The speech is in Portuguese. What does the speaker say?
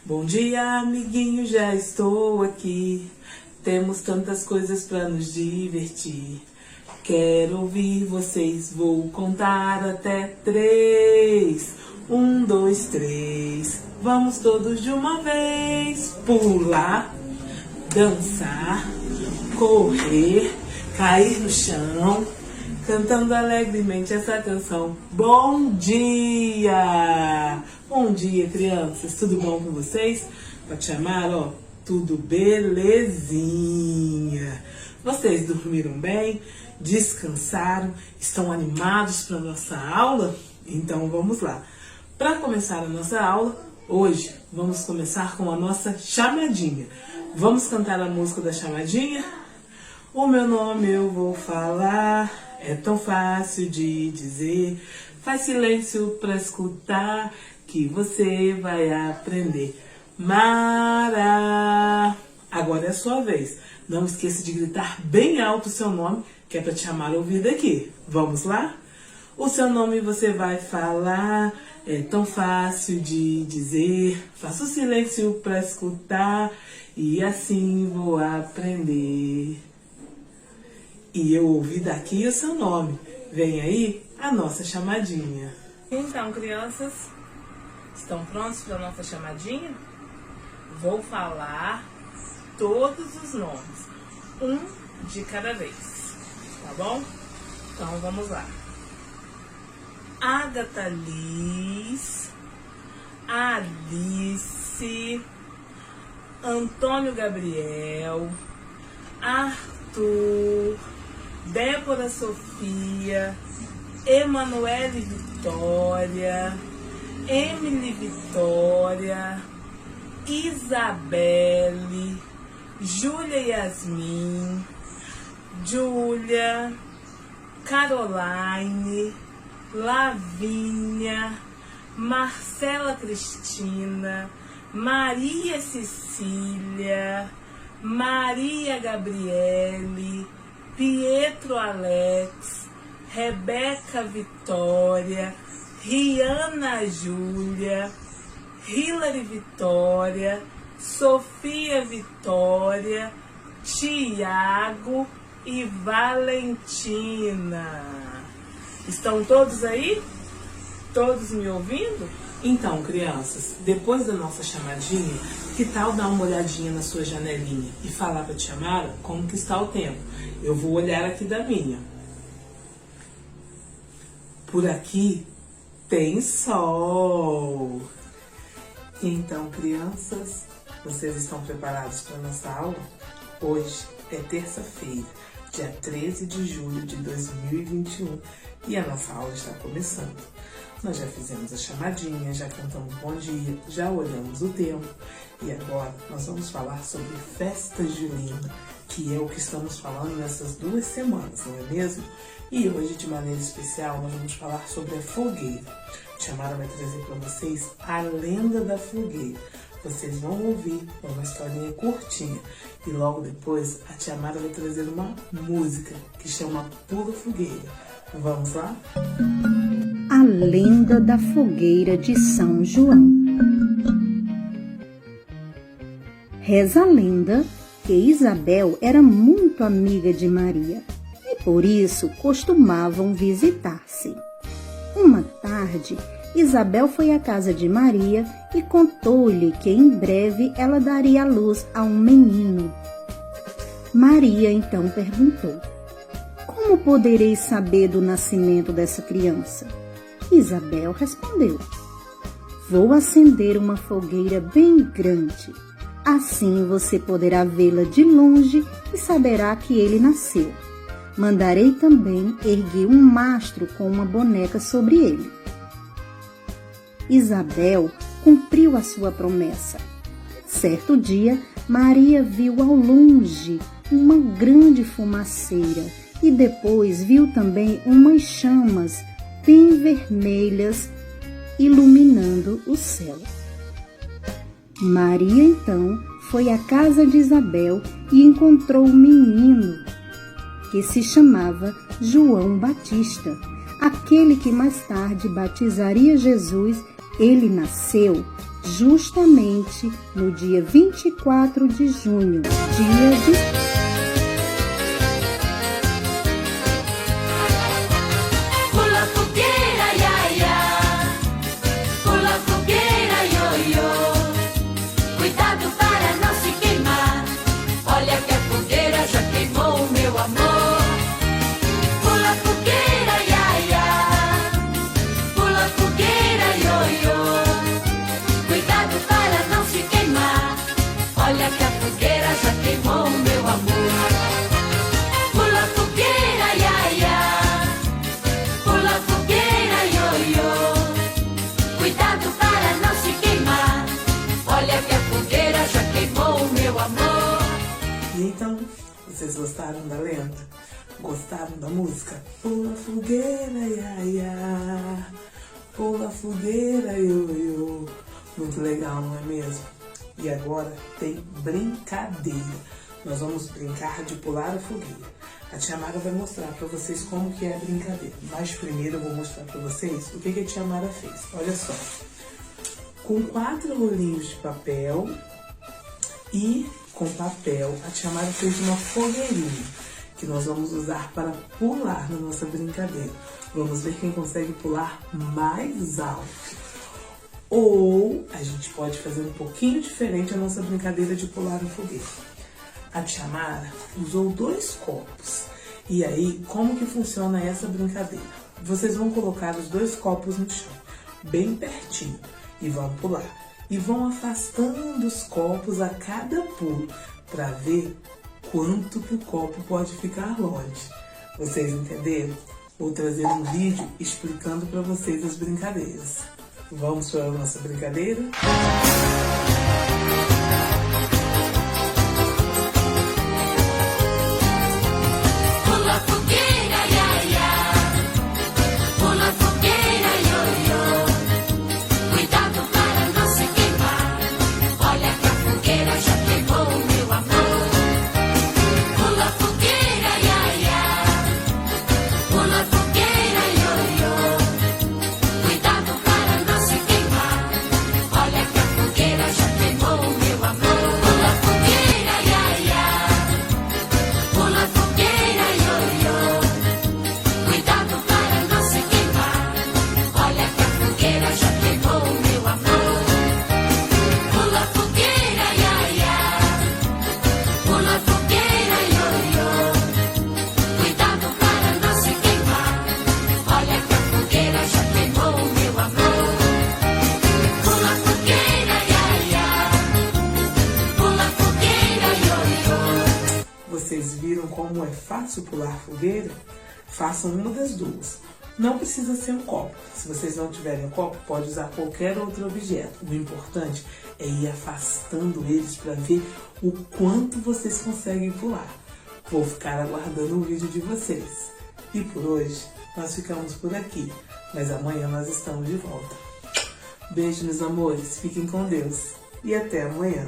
Bom dia, amiguinho, já estou aqui. Temos tantas coisas para nos divertir. Quero ouvir vocês, vou contar até 3. 1, 2, 3. Vamos todos de uma vez. Pular, dançar, correr, cair no chão, cantando alegremente essa canção. Bom dia! Bom dia, crianças. Tudo bom com vocês? Pode chamar, ó. Tudo belezinha. Vocês dormiram bem? Descansaram? Estão animados para a nossa aula? Então vamos lá. Para começar a nossa aula, hoje vamos começar com a nossa chamadinha. Vamos cantar a música da chamadinha? O meu nome eu vou falar, é tão fácil de dizer. Faz silêncio para escutar, que você vai aprender. Mara. Agora é a sua vez. Não esqueça de gritar bem alto o seu nome, que é para te chamar a ouvir daqui. Vamos lá? O seu nome você vai falar, é tão fácil de dizer. Faça o silêncio para escutar, e assim vou aprender. E eu ouvi daqui o seu nome. Vem aí a nossa chamadinha. Então, crianças, estão prontos para a nossa chamadinha? Vou falar todos os nomes, um de cada vez, tá bom? Então vamos lá. Agatha Liz, Alice, Antônio Gabriel, Arthur, Débora Sofia, Emanuele Vitória, Emily Vitória, Isabelle, Júlia Yasmin, Júlia, Caroline, Lavínia, Marcela Cristina, Maria Cecília, Maria Gabriele, Pietro Alex, Rebeca Vitória, Riana Júlia, Hilary Vitória, Sofia Vitória, Tiago e Valentina. Estão todos aí? Todos me ouvindo? Então, crianças, depois da nossa chamadinha, que tal dar uma olhadinha na sua janelinha e falar para a tia Mara como que está o tempo? Eu vou olhar aqui da minha. Por aqui tem sol. Então, crianças, vocês estão preparados para a nossa aula? Hoje é terça-feira, dia 13 de julho de 2021, e a nossa aula está começando. Nós já fizemos a chamadinha, já cantamos bom dia, já olhamos o tempo, e agora nós vamos falar sobre festa junina, que é o que estamos falando nessas 2 semanas, não é mesmo? E hoje, de maneira especial, nós vamos falar sobre a fogueira. A tia Mara vai trazer para vocês a lenda da fogueira. Vocês vão ouvir uma historinha curtinha. E logo depois, a tia Mara vai trazer uma música que chama Pula Fogueira. Vamos lá? A lenda da fogueira de São João. Reza a lenda que Isabel era muito amiga de Maria e por isso costumavam visitar-se. Uma tarde, Isabel foi à casa de Maria e contou-lhe que em breve ela daria à luz a um menino. Maria então perguntou: como poderei saber do nascimento dessa criança? Isabel respondeu: vou acender uma fogueira bem grande. Assim você poderá vê-la de longe e saberá que ele nasceu. Mandarei também erguer um mastro com uma boneca sobre ele. Isabel cumpriu a sua promessa. Certo dia, Maria viu ao longe uma grande fumaceira e depois viu também umas chamas bem vermelhas iluminando o céu. Maria então foi à casa de Isabel e encontrou um menino que se chamava João Batista, aquele que mais tarde batizaria Jesus. Ele nasceu justamente no dia 24 de junho, dia de... E então, vocês gostaram da lenda? Gostaram da música? Pula fogueira, ia, ia. Pula fogueira, ioiô. Muito legal, não é mesmo? E agora tem brincadeira. Nós vamos brincar de pular a fogueira. A tia Mara vai mostrar para vocês como que é a brincadeira. Mas primeiro eu vou mostrar para vocês o que a tia Mara fez. Olha só. Com 4 rolinhos de papel e com papel, a tia Mara fez uma fogueirinha que nós vamos usar para pular na nossa brincadeira. Vamos ver quem consegue pular mais alto. Ou a gente pode fazer um pouquinho diferente a nossa brincadeira de pular na fogueira. A tia Mara usou 2 copos. E aí, como que funciona essa brincadeira? Vocês vão colocar os 2 copos no chão, bem pertinho, e vão pular. E vão afastando os copos a cada pulo, para ver quanto que o copo pode ficar longe. Vocês entenderam? Vou trazer um vídeo explicando para vocês as brincadeiras. Vamos para a nossa brincadeira? Vocês viram como é fácil pular fogueira? Façam uma das duas. Não precisa ser um copo. Se vocês não tiverem um copo, pode usar qualquer outro objeto. O importante é ir afastando eles para ver o quanto vocês conseguem pular. Vou ficar aguardando o vídeo de vocês. E por hoje, nós ficamos por aqui. Mas amanhã nós estamos de volta. Beijo, meus amores. Fiquem com Deus. E até amanhã.